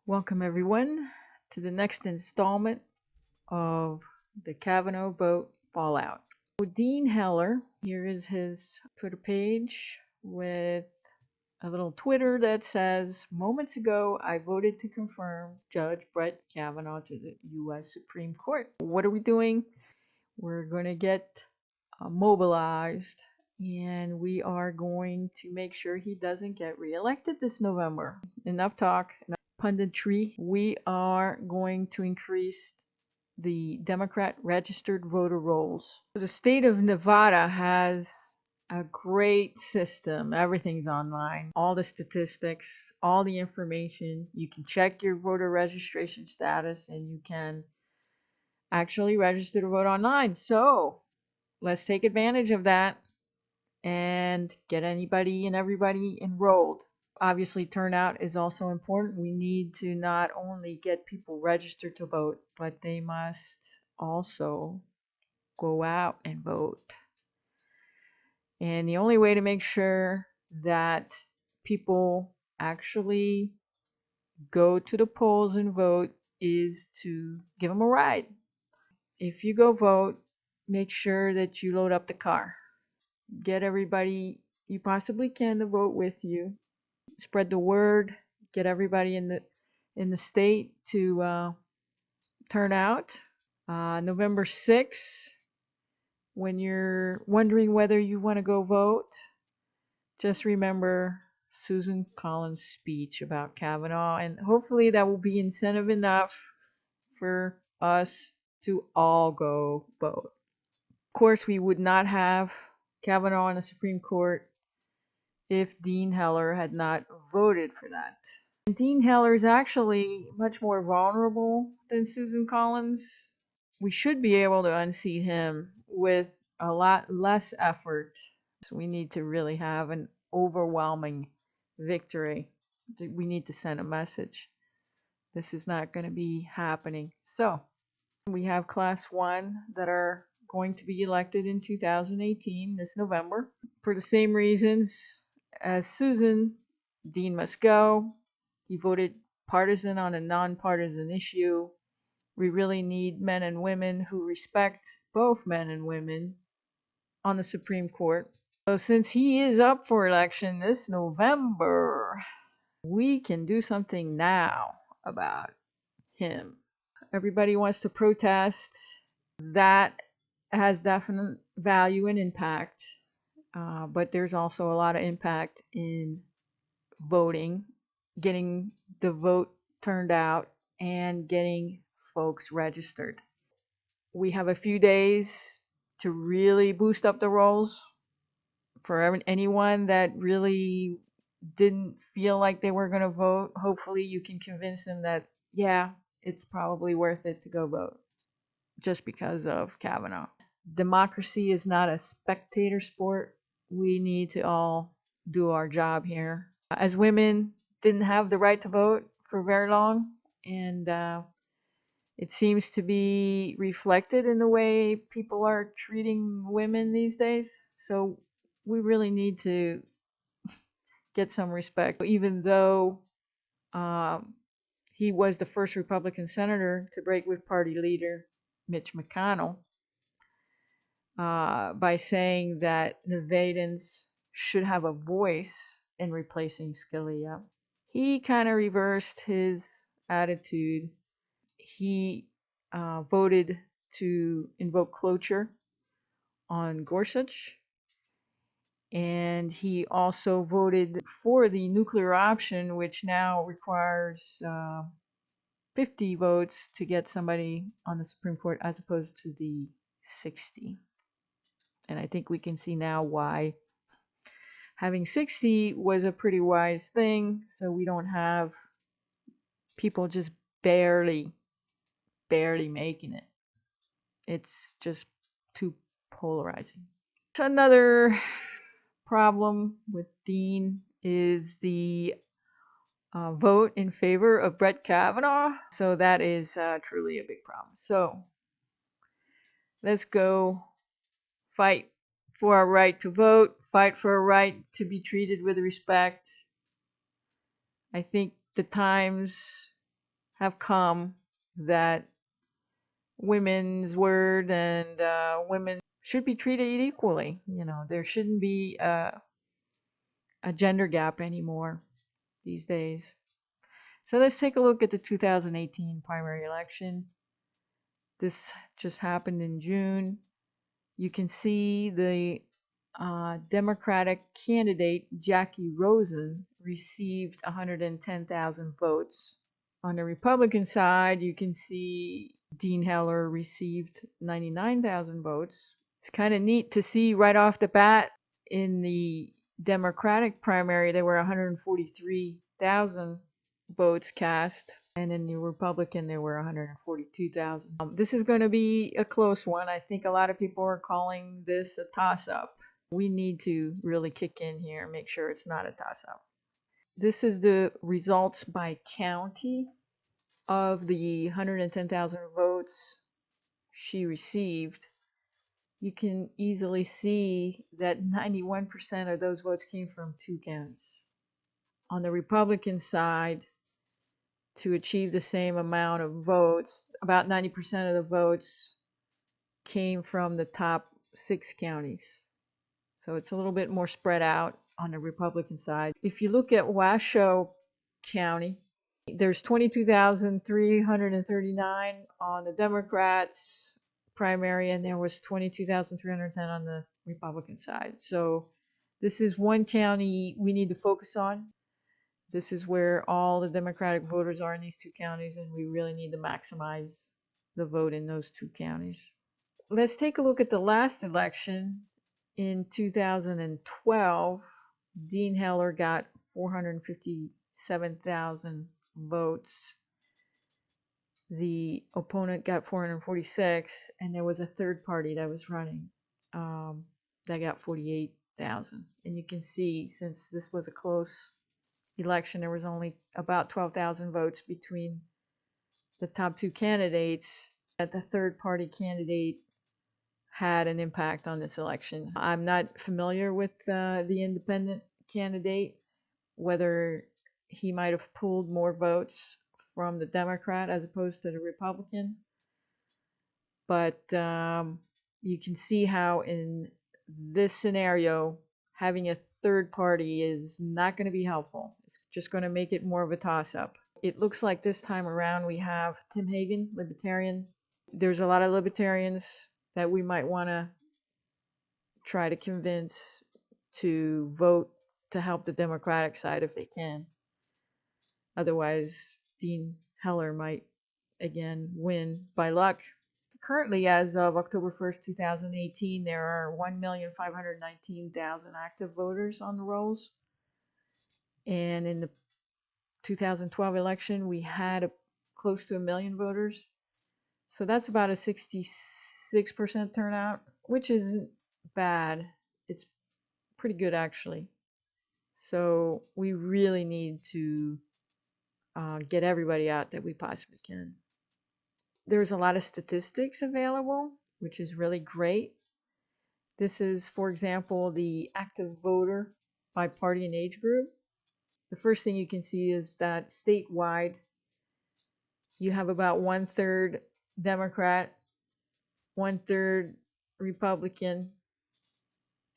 Welcome, everyone, to the next installment of the Kavanaugh vote fallout. Dean Heller, here is his Twitter page with a little Twitter that says, "Moments ago, I voted to confirm Judge Brett Kavanaugh to the U.S. Supreme Court." What are we doing? We're going to get mobilized, and we are going to make sure he doesn't get reelected this November. Enough talk, enough punditry. We are going to increase the Democrat registered voter rolls. The state of Nevada has a great system. Everything's online. All the statistics, all the information. You can check your voter registration status and you can actually register to vote online. So let's take advantage of that and get anybody and everybody enrolled. Obviously, turnout is also important. We need to not only get people registered to vote, but they must also go out and vote. And the only way to make sure that people actually go to the polls and vote is to give them a ride. If you go vote, make sure that you load up the car. Get everybody you possibly can to vote with you. Spread the word. Get everybody in the state to turn out. November 6th, when you're wondering whether you want to go vote, just remember Susan Collins' speech about Kavanaugh, and hopefully that will be incentive enough for us to all go vote. Of course, we would not have Kavanaugh on the Supreme Court if Dean Heller had not voted for that. And Dean Heller is actually much more vulnerable than Susan Collins. We should be able to unseat him with a lot less effort. So we need to really have an overwhelming victory. We need to send a message. This is not going to be happening. So we have Class 1 that are going to be elected in 2018, this November. For the same reasons as Susan, Dean must go. He voted partisan on a nonpartisan issue. We really need men and women who respect both men and women on the Supreme Court. So since he is up for election this November, we can do something now about him. Everybody wants to protest. That has definite value and impact, but there's also a lot of impact in voting, getting the vote turned out, and getting folks registered. We have a few days to really boost up the rolls. For anyone that really didn't feel like they were going to vote, hopefully you can convince them that, yeah, it's probably worth it to go vote just because of Kavanaugh. Democracy is not a spectator sport. We need to all do our job here. As women, didn't have the right to vote for very long, and it seems to be reflected in the way people are treating women these days. So we really need to get some respect. Even though he was the first Republican senator to break with party leader Mitch McConnell by saying that Nevadans should have a voice in replacing Scalia, he kind of reversed his attitude. He voted to invoke cloture on Gorsuch, and he also voted for the nuclear option, which now requires 50 votes to get somebody on the Supreme Court as opposed to the 60. And I think we can see now why having 60 was a pretty wise thing, so we don't have people just barely making it. It's just too polarizing. So another problem with Dean is the vote in favor of Brett Kavanaugh. So that is truly a big problem. So let's go fight for our right to vote, fight for our right to be treated with respect. I think the times have come that women's word and women should be treated equally. You know, there shouldn't be a gender gap anymore these days. So let's take a look at the 2018 primary election. This just happened in June. You can see the Democratic candidate, Jackie Rosen, received 110,000 votes. On the Republican side, you can see Dean Heller received 99,000 votes. It's kind of neat to see right off the bat in the Democratic primary, there were 143,000 votes cast, and in the Republican, there were 142,000. This is going to be a close one. I think a lot of people are calling this a toss-up. We need to really kick in here and make sure it's not a toss-up. This is the results by county of the 110,000 votes she received. You can easily see that 91% of those votes came from 2 counties. On the Republican side, to achieve the same amount of votes, about 90% of the votes came from the top 6 counties. So it's a little bit more spread out on the Republican side. If you look at Washoe County, there's 22,339 on the Democrats primary, and there was 22,310 on the Republican side. So this is one county we need to focus on. This is where all the Democratic voters are in these 2 counties, and we really need to maximize the vote in those 2 counties. Let's take a look at the last election. In 2012, Dean Heller got 457,000 votes. The opponent got 446, and there was a third party that was running that got 48,000. And you can see, since this was a close election, there was only about 12,000 votes between the top 2 candidates, that the third party candidate had an impact on this election. I'm not familiar with the independent candidate, whether he might have pulled more votes from the Democrat as opposed to the Republican. But you can see how in this scenario, having a third party is not going to be helpful. It's just going to make it more of a toss-up. It looks like this time around we have Tim Hagen, Libertarian. There's a lot of Libertarians that we might want to try to convince to vote to help the Democratic side if they can. Otherwise, Dean Heller might again win by luck. Currently, as of October 1st, 2018, there are 1,519,000 active voters on the rolls. And in the 2012 election, we had close to 1 million voters. So that's about a 66% turnout, which isn't bad. It's pretty good, actually. So we really need to get everybody out that we possibly can. There's a lot of statistics available, which is really great. This is, for example, the active voter by party and age group. The first thing you can see is that statewide, you have about 1/3 Democrat, 1/3 Republican,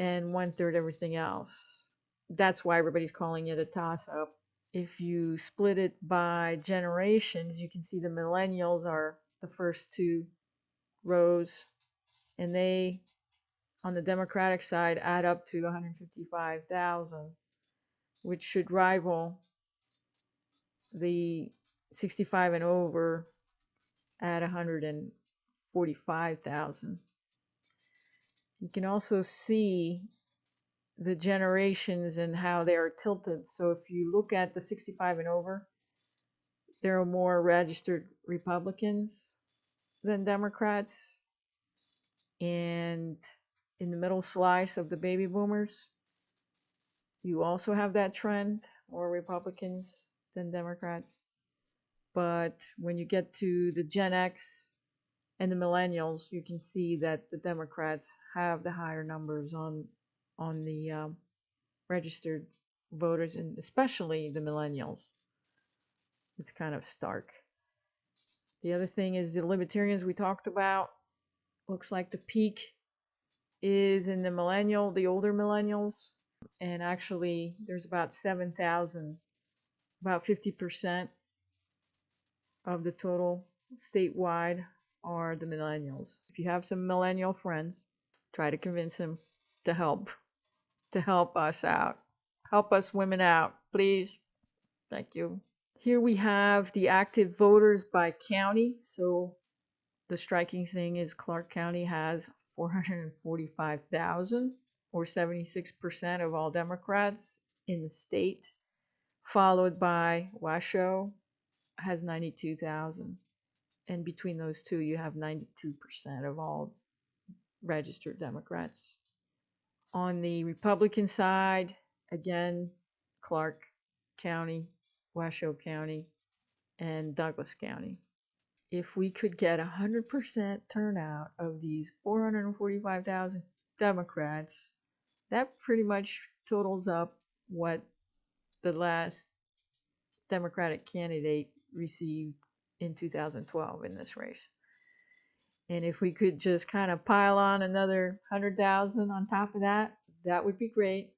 and 1/3 everything else. That's why everybody's calling it a toss-up. If you split it by generations, you can see the millennials are the first 2 rows, and they, on the Democratic side, add up to 155,000, which should rival the 65 and over at 145,000. You can also see the generations and how they are tilted. So if you look at the 65 and over, there are more registered Republicans than Democrats. And in the middle slice of the baby boomers, you also have that trend, more Republicans than Democrats. But when you get to the Gen X and the millennials, you can see that the Democrats have the higher numbers on the registered voters, and especially the millennials. It's kind of stark. The other thing is the libertarians we talked about. Looks like the peak is in the older millennials. And actually, there's about 7,000, about 50% of the total statewide are the millennials. If you have some millennial friends, try to convince them to help us out. Help us women out, please. Thank you. Here we have the active voters by county. So the striking thing is Clark County has 445,000, or 76% of all Democrats in the state, followed by Washoe has 92,000. And between those two, you have 92% of all registered Democrats. On the Republican side, again, Clark County, Washoe County, and Douglas County. If we could get 100% turnout of these 445,000 Democrats, that pretty much totals up what the last Democratic candidate received in 2012 in this race. And if we could just kind of pile on another 100,000 on top of that, that would be great.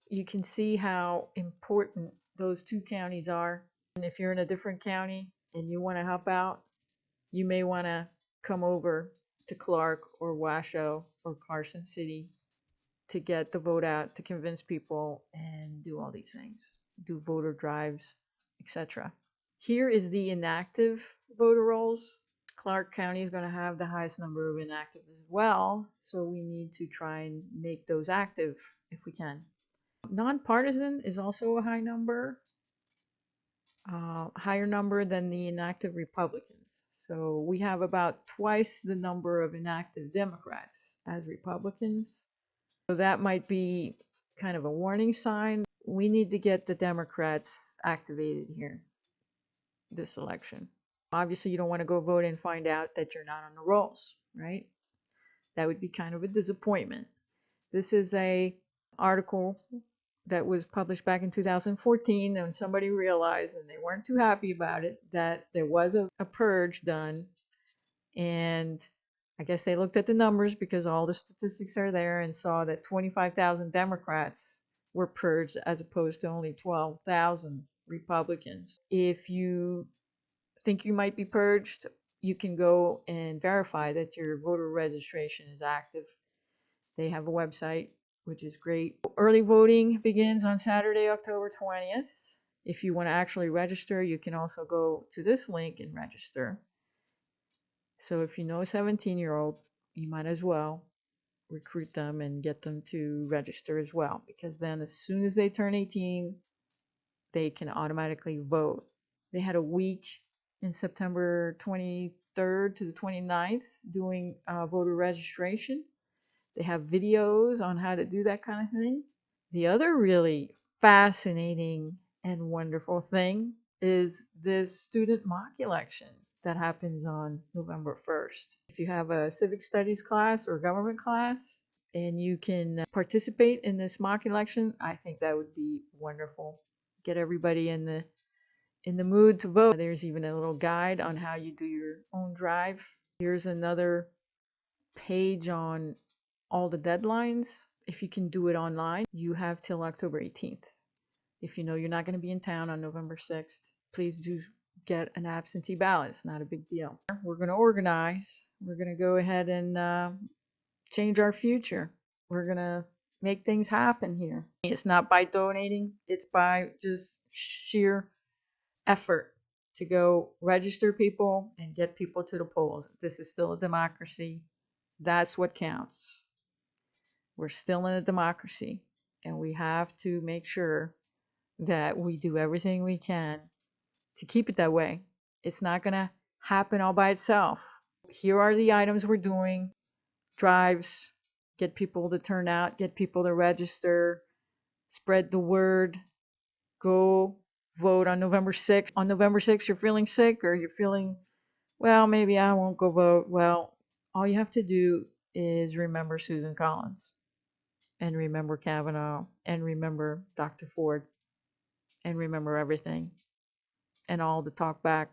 You can see how important those two counties are. And if you're in a different county and you want to help out, you may want to come over to Clark or Washoe or Carson City to get the vote out, to convince people and do all these things, do voter drives, etc. Here is the inactive voter rolls. Clark County is going to have the highest number of inactives as well, so we need to try and make those active if we can. Nonpartisan is also a high number, higher number than the inactive Republicans. So we have about twice the number of inactive Democrats as Republicans. So that might be kind of a warning sign. We need to get the Democrats activated here this election. Obviously, you don't want to go vote and find out that you're not on the rolls, right? That would be kind of a disappointment. This is a article that was published back in 2014, and somebody realized, and they weren't too happy about it, that there was a purge done. And I guess they looked at the numbers because all the statistics are there and saw that 25,000 Democrats were purged as opposed to only 12,000 Republicans. If you think you might be purged, you can go and verify that your voter registration is active. They have a website, which is great. Early voting begins on Saturday, October 20th. If you want to actually register, you can also go to this link and register. So if you know a 17-year-old, you might as well recruit them and get them to register as well, because then as soon as they turn 18, they can automatically vote. They had a week in September 23rd to the 29th doing voter registration. They have videos on how to do that kind of thing. The other really fascinating and wonderful thing is this student mock election that happens on November 1st. If you have a civic studies class or government class and you can participate in this mock election, I think that would be wonderful. Get everybody in the mood to vote. There's even a little guide on how you do your own drive. Here's another page on all the deadlines. If you can do it online, you have till October 18th. If you know you're not going to be in town on November 6th, please do get an absentee ballot. It's not a big deal. We're going to organize. We're going to go ahead and change our future. We're going to make things happen here. It's not by donating. It's by just sheer effort to go register people and get people to the polls. This is still a democracy. That's what counts. We're still in a democracy, and we have to make sure that we do everything we can to keep it that way. It's not going to happen all by itself. Here are the items we're doing. Drives, get people to turn out, get people to register, spread the word, go vote on November 6th. On November 6th, you're feeling sick or you're feeling, well, maybe I won't go vote. Well, all you have to do is remember Susan Collins and remember Kavanaugh and remember Dr. Ford and remember everything and all the talk back